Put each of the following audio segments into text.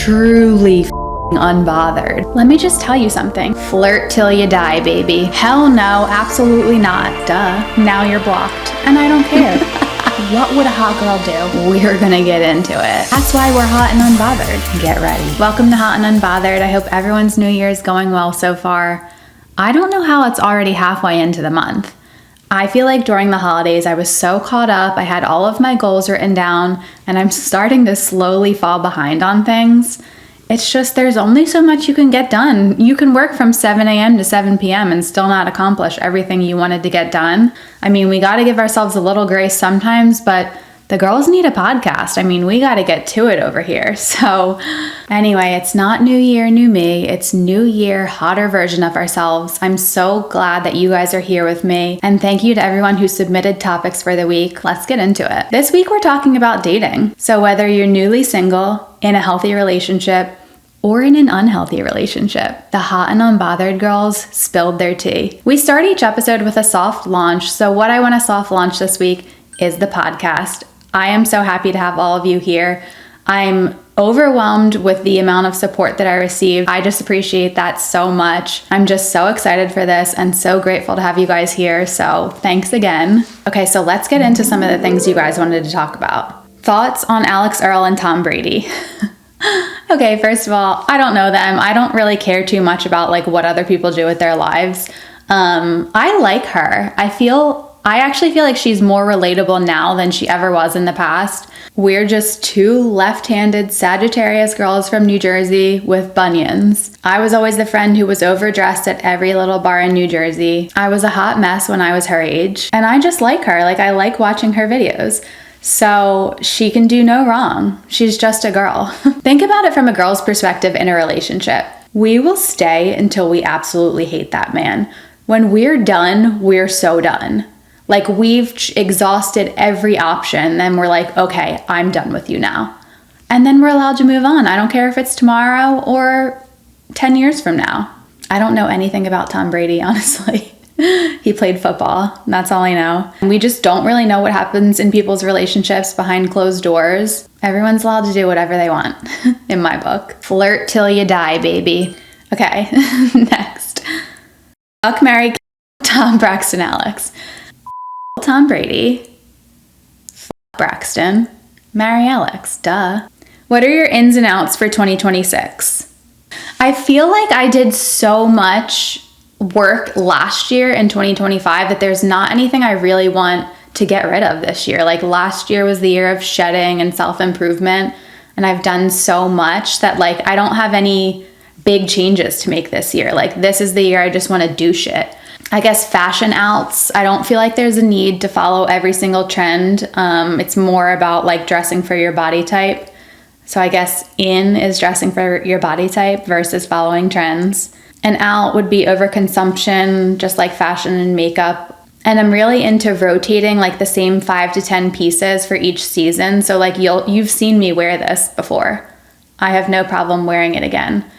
truly unbothered. Let me just tell you something. Flirt till you die, baby. Hell no, absolutely not. Duh. Now you're blocked. And I don't care. What would a hot girl do? We're gonna get into it. That's why we're hot and unbothered. Get ready. Welcome to Hot and Unbothered. I hope everyone's new year is going well so far. I don't know how it's already halfway into the month. I feel like during the holidays, I was so caught up. I had all of my goals written down, and I'm starting to slowly fall behind on things. It's just there's only so much you can get done. You can work from 7 a.m. to 7 p.m. and still not accomplish everything you wanted to get done. I mean, we got to give ourselves a little grace sometimes, but the girls need a podcast. I mean, we got to get to it over here. So anyway, it's not new year, new me. It's new year, hotter version of ourselves. I'm so glad that you guys are here with me. And thank you to everyone who submitted topics for the week. Let's get into it. This week, we're talking about dating. So whether you're newly single, in a healthy relationship, or in an unhealthy relationship, the Hot and Unbothered girls spilled their tea. We start each episode with a soft launch. So what I want to soft launch this week is the podcast. I am so happy to have all of you here. I'm overwhelmed with the amount of support that I received. I just appreciate that so much. I'm just so excited for this and so grateful to have you guys here. So thanks again. Okay, so let's get into some of the things you guys wanted to talk about. Thoughts on Alix Earle and Tom Brady. Okay, first of all, I don't know them. I don't really care too much about like what other people do with their lives. I like her. I actually feel like she's more relatable now than she ever was in the past. We're just two left-handed Sagittarius girls from New Jersey with bunions. I was always the friend who was overdressed at every little bar in New Jersey. I was a hot mess when I was her age. And I just like her. Like, I like watching her videos. So she can do no wrong. She's just a girl. Think about it from a girl's perspective in a relationship. We will stay until we absolutely hate that man. When we're done, we're so done. Like, we've exhausted every option, then we're like, okay, I'm done with you now. And then we're allowed to move on. I don't care if it's tomorrow or 10 years from now. I don't know anything about Tom Brady, honestly. He played football. That's all I know. We just don't really know what happens in people's relationships behind closed doors. Everyone's allowed to do whatever they want, in my book. Flirt till you die, baby. Okay, next. Fuck, marry, Tom, Braxton, Alix. Tom Brady. Fuck Braxton. Marry Alix. Duh. What are your ins and outs for 2026? I feel like I did so much work last year in 2025 that there's not anything I really want to get rid of this year. Like, last year was the year of shedding and self-improvement, and I've done so much that like I don't have any big changes to make this year. Like, this is the year I just want to do shit. I guess fashion outs. I don't feel like there's a need to follow every single trend. It's more about like dressing for your body type. So I guess in is dressing for your body type versus following trends. An out would be overconsumption, just like fashion and makeup. And I'm really into rotating like the same 5 to 10 pieces for each season. So like you've seen me wear this before. I have no problem wearing it again.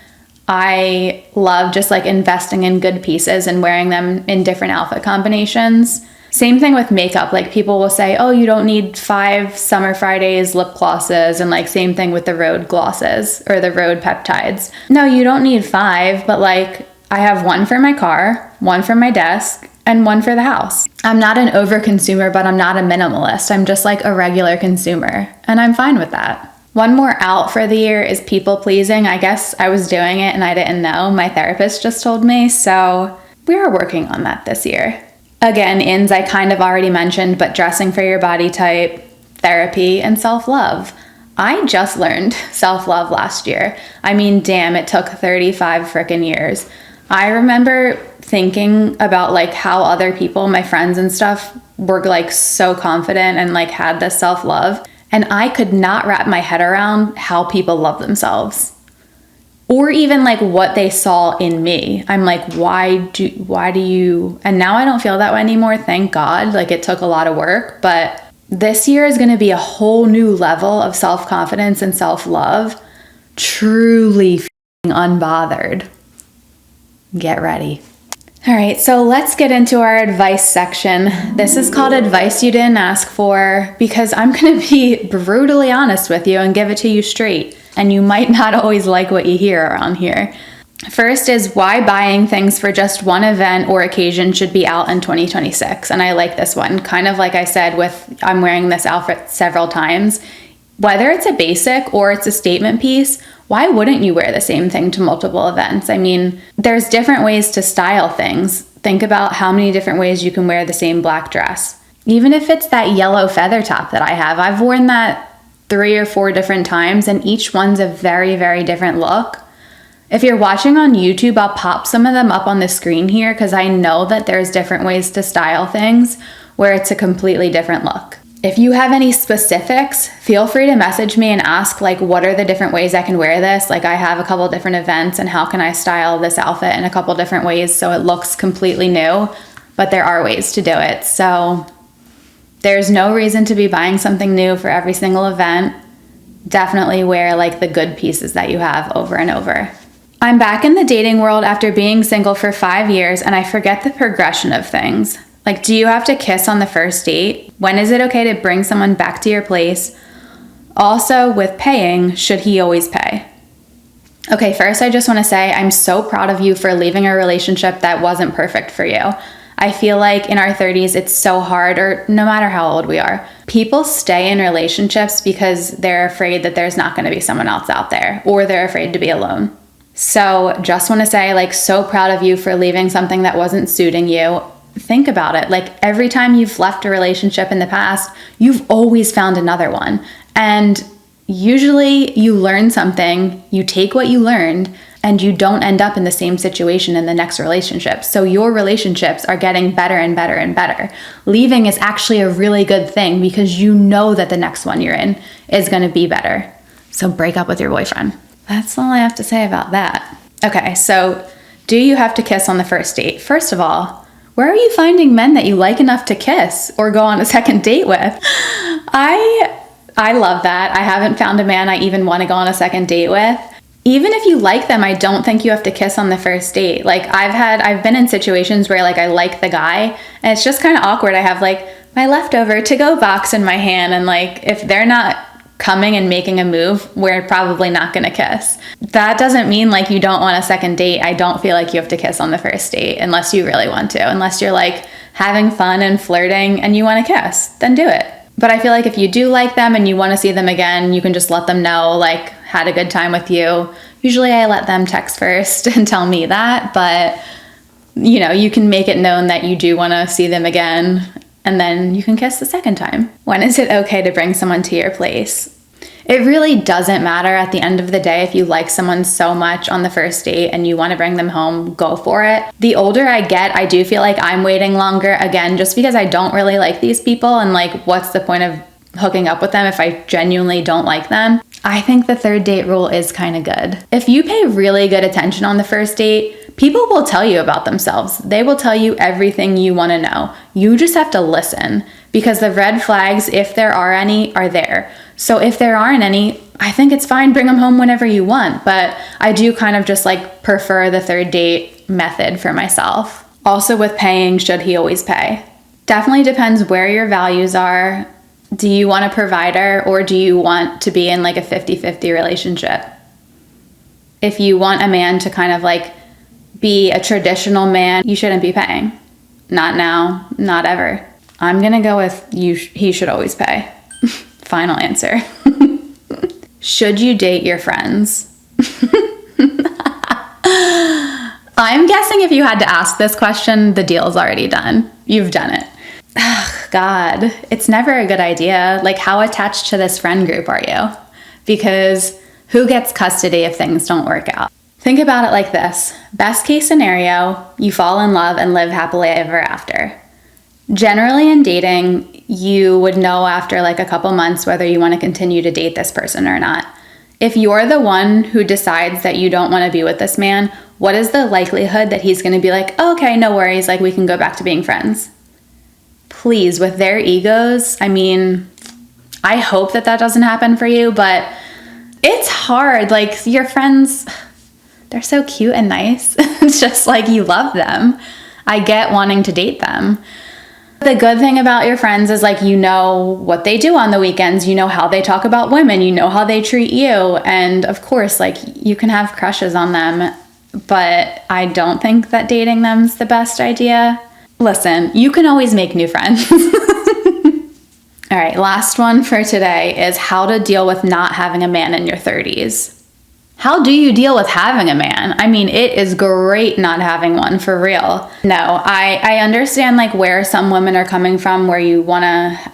I love just like investing in good pieces and wearing them in different outfit combinations. Same thing with makeup. Like, people will say, oh, you don't need 5 Summer Fridays lip glosses, and like same thing with the Rhode glosses or the Rhode peptides. No, you don't need 5, but like I have 1 for my car, 1 for my desk, and 1 for the house. I'm not an overconsumer, but I'm not a minimalist. I'm just like a regular consumer, and I'm fine with that. One more out for the year is people pleasing. I guess I was doing it and I didn't know. My therapist just told me, so we are working on that this year. Again, ins I kind of already mentioned, but dressing for your body type, therapy, and self-love. I just learned self-love last year. I mean, damn, it took 35 frickin' years. I remember thinking about like how other people, my friends and stuff, were like so confident and like had this self-love. And I could not wrap my head around how people love themselves. Or even like what they saw in me. I'm like, why do you, and now I don't feel that way anymore, thank God. Like, it took a lot of work, but this year is going to be a whole new level of self-confidence and self-love. Truly unbothered. Get ready. All right, so let's get into our advice section. This is called Advice You Didn't Ask For, because I'm going to be brutally honest with you and give it to you straight. and you might not always like what you hear around here. First is why buying things for just one event or occasion should be out in 2026. And I like this one. Kind of like I said with I'm wearing this outfit several times. Whether it's a basic or it's a statement piece, why wouldn't you wear the same thing to multiple events? I mean, there's different ways to style things. Think about how many different ways you can wear the same black dress. Even if it's that yellow feather top that I have, I've worn that 3 or 4 different times, and each one's a very, very different look. If you're watching on YouTube, I'll pop some of them up on the screen here because I know that there's different ways to style things where it's a completely different look. If you have any specifics, feel free to message me and ask, like, what are the different ways I can wear this? Like, I have a couple different events, and how can I style this outfit in a couple different ways so it looks completely new? But there are ways to do it. So there's no reason to be buying something new for every single event. Definitely wear, like, the good pieces that you have over and over. I'm back in the dating world after being single for 5 years, and I forget the progression of things. Like, do you have to kiss on the first date? When is it okay to bring someone back to your place? Also, with paying, should he always pay? Okay, first I just want to say I'm so proud of you for leaving a relationship that wasn't perfect for you. I feel like in our 30s, it's so hard, or no matter how old we are. People stay in relationships because they're afraid that there's not going to be someone else out there, or they're afraid to be alone. So just want to say, like, so proud of you for leaving something that wasn't suiting you. Think about it. Like, every time you've left a relationship in the past, you've always found another one. And usually you learn something, you take what you learned, and you don't end up in the same situation in the next relationship. So your relationships are getting better and better and better. Leaving is actually a really good thing because you know that the next one you're in is going to be better. So break up with your boyfriend. That's all I have to say about that. Okay, so do you have to kiss on the first date? First of all, where are you finding men that you like enough to kiss or go on a second date with? I love that. I haven't found a man I even want to go on a second date with. Even if you like them, I don't think you have to kiss on the first date. Like, I've been in situations where, like, I like the guy and it's just kind of awkward. I have, like, my leftover to-go box in my hand, and, like, if they're not coming and making a move, we're probably not going to kiss. That doesn't mean, like, you don't want a second date. I don't feel like you have to kiss on the first date unless you really want to. Unless you're, like, having fun and flirting and you want to kiss, then do it. But I feel like if you do like them and you want to see them again, you can just let them know, like, had a good time with you. Usually I let them text first and tell me that, but, you know, you can make it known that you do want to see them again, and then you can kiss the second time. When is it okay to bring someone to your place? It really doesn't matter at the end of the day. If you like someone so much on the first date and you want to bring them home, go for it. The older I get, I do feel like I'm waiting longer, again, just because I don't really like these people, and, like, what's the point of hooking up with them if I genuinely don't like them? I think the third date rule is kind of good. If you pay really good attention on the first date, people will tell you about themselves. They will tell you everything you want to know. You just have to listen, because the red flags, if there are any, are there. So if there aren't any, I think it's fine. Bring them home whenever you want. But I do kind of just, like, prefer the third date method for myself. Also, with paying, should he always pay? Definitely depends where your values are. Do you want a provider, or do you want to be in, like, a 50-50 relationship? If you want a man to kind of, like, be a traditional man, you shouldn't be paying. Not now, not ever. I'm gonna go with he should always pay. Final answer. Should you date your friends? I'm guessing if you had to ask this question, the deal's already done. You've done it. Ugh, God, it's never a good idea. Like, how attached to this friend group are you? Because who gets custody if things don't work out? Think about it like this. Best case scenario, you fall in love and live happily ever after. Generally in dating, you would know after, like, a couple months whether you want to continue to date this person or not. If you're the one who decides that you don't want to be with this man, what is the likelihood that he's going to be like, oh, okay, no worries, like, we can go back to being friends? Please, with their egos, I mean, I hope that doesn't happen for you, but it's hard. Like, your friends, they're so cute and nice. It's just like you love them. I get wanting to date them. The good thing about your friends is like, you know what they do on the weekends, you know how they talk about women, you know how they treat you. And of course, like you can have crushes on them, but I don't think that dating them's the best idea. Listen, you can always make new friends. All right, last one for today is how to deal with not having a man in your 30s. How do you deal with having a man? I mean, it is great not having one, for real. No, I understand like where some women are coming from, where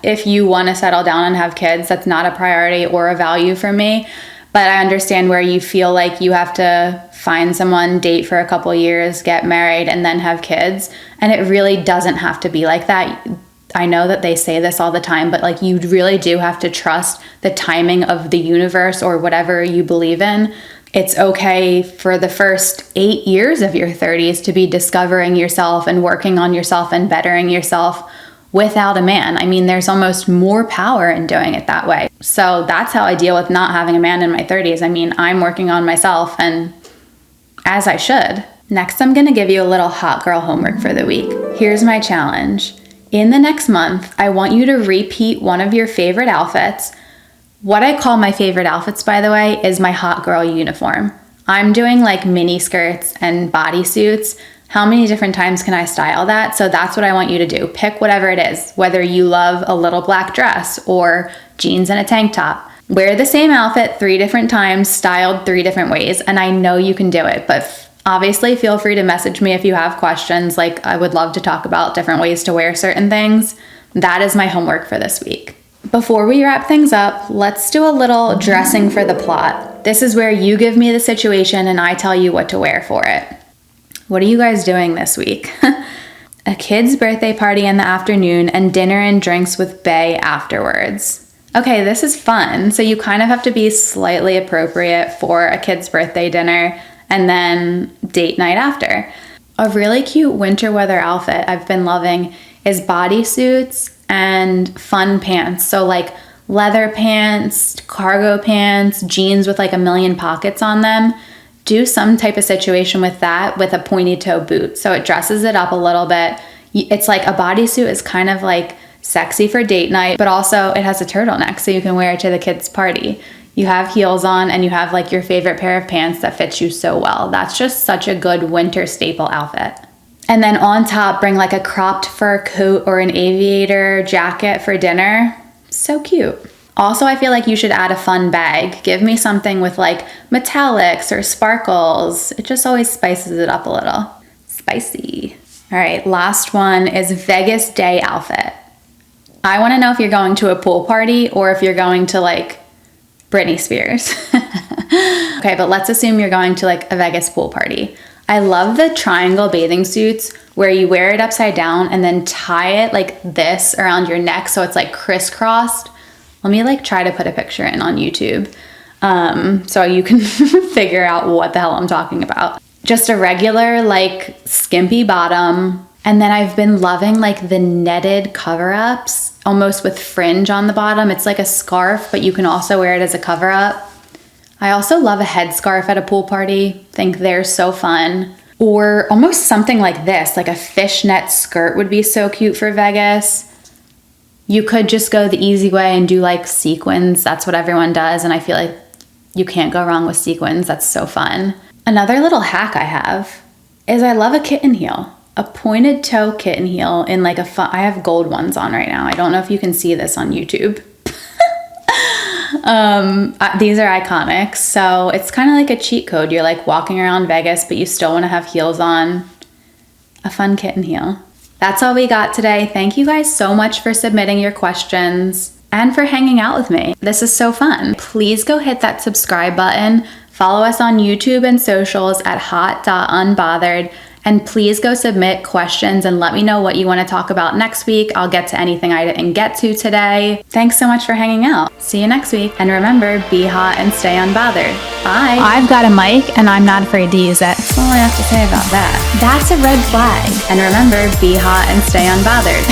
if you wanna settle down and have kids, that's not a priority or a value for me. But I understand where you feel like you have to find someone, date for a couple years, get married, and then have kids. And it really doesn't have to be like that. I know that they say this all the time, but like you really do have to trust the timing of the universe or whatever you believe in. It's okay for the first 8 years of your 30s to be discovering yourself and working on yourself and bettering yourself without a man. I mean, there's almost more power in doing it that way. So that's how I deal with not having a man in my 30s. I mean, I'm working on myself, and as I should. Next, I'm gonna give you a little hot girl homework for the week. Here's my challenge. In the next month, I want you to repeat one of your favorite outfits. What I call my favorite outfits, by the way, is my hot girl uniform. I'm doing like mini skirts and bodysuits. How many different times can I style that? So that's what I want you to do. Pick whatever it is, whether you love a little black dress or jeans and a tank top. Wear the same outfit 3 different times, styled 3 different ways, and I know you can do it, but obviously, feel free to message me if you have questions. Like, I would love to talk about different ways to wear certain things. That is my homework for this week. Before we wrap things up, let's do a little dressing for the plot. This is where you give me the situation and I tell you what to wear for it. What are you guys doing this week? A kid's birthday party in the afternoon and dinner and drinks with Bae afterwards. Okay, this is fun. So you kind of have to be slightly appropriate for a kid's birthday dinner and then date night after. A really cute winter weather outfit I've been loving is bodysuits and fun pants. So like leather pants, cargo pants, jeans with like a million pockets on them. Do some type of situation with that with a pointy toe boot. So it dresses it up a little bit. It's like a bodysuit is kind of like sexy for date night, but also it has a turtleneck so you can wear it to the kids' party. You have heels on and you have like your favorite pair of pants that fits you so well. That's just such a good winter staple outfit. And then on top, bring like a cropped fur coat or an aviator jacket for dinner. So cute. Also, I feel like you should add a fun bag. Give me something with like metallics or sparkles. It just always spices it up a little. Spicy. All right, last one is Vegas day outfit. I want to know if you're going to a pool party or if you're going to like Britney Spears. Okay, but let's assume you're going to like a Vegas pool party. I love the triangle bathing suits where you wear it upside down and then tie it like this around your neck so it's like crisscrossed. Let me like try to put a picture in on YouTube so you can figure out what the hell I'm talking about. Just a regular like skimpy bottom. And then I've been loving like the netted cover-ups, almost with fringe on the bottom. It's like a scarf, but you can also wear it as a cover-up. I also love a headscarf at a pool party. Think they're so fun. Or almost something like this, like a fishnet skirt would be so cute for Vegas. You could just go the easy way and do like sequins. That's what everyone does. And I feel like you can't go wrong with sequins. That's so fun. Another little hack I have is I love a kitten heel. A pointed toe kitten heel in like I have gold ones on right now. I don't know if you can see this on YouTube. These are iconic. So it's kind of like a cheat code. You're like walking around Vegas, but you still want to have heels on. A fun kitten heel. That's all we got today. Thank you guys so much for submitting your questions and for hanging out with me. This is so fun. Please go hit that subscribe button. Follow us on YouTube and socials at hot.unbothered. And please go submit questions and let me know what you want to talk about next week. I'll get to anything I didn't get to today. Thanks so much for hanging out. See you next week. And remember, be hot and stay unbothered. Bye. I've got a mic and I'm not afraid to use it. That's all I have to say about that. That's a red flag. And remember, be hot and stay unbothered.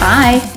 Bye.